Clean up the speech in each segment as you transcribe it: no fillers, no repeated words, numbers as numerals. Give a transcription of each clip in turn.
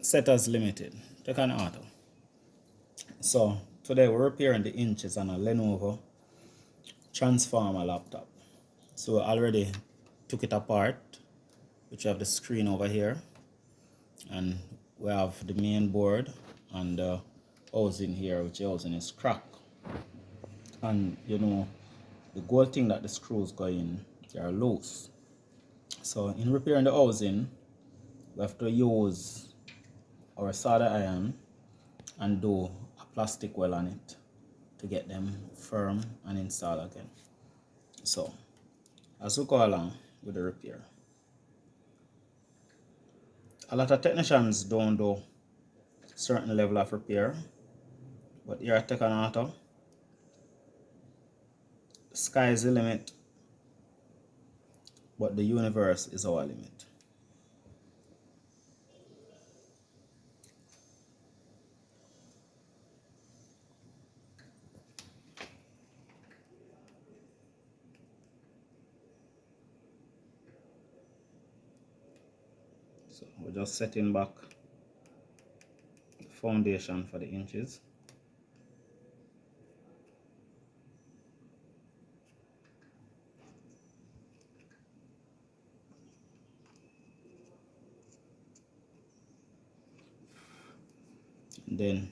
Set as limited. Check on auto. So today we're repairing the inches on a Lenovo transformer laptop. So we already took it apart, which have the screen over here, and we have the main board and the housing here, which housing is cracked. And you know, the gold thing that the screws go in, they are loose. So in repairing the housing, we have to use our solder iron and do a plastic well on it to get them firm and install again. So as we go along with the repair, a lot of technicians don't do certain level of repair, but here at Tech and Auto, the sky is the limit, but the universe is our limit. So we're just setting back the foundation for the inches. And then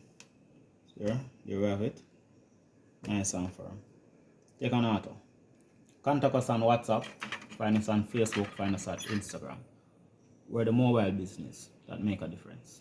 here you have it, nice and firm. Tech and Auto. Contact us on WhatsApp, find us on Facebook, find us at Instagram. We're the mobile business that make a difference.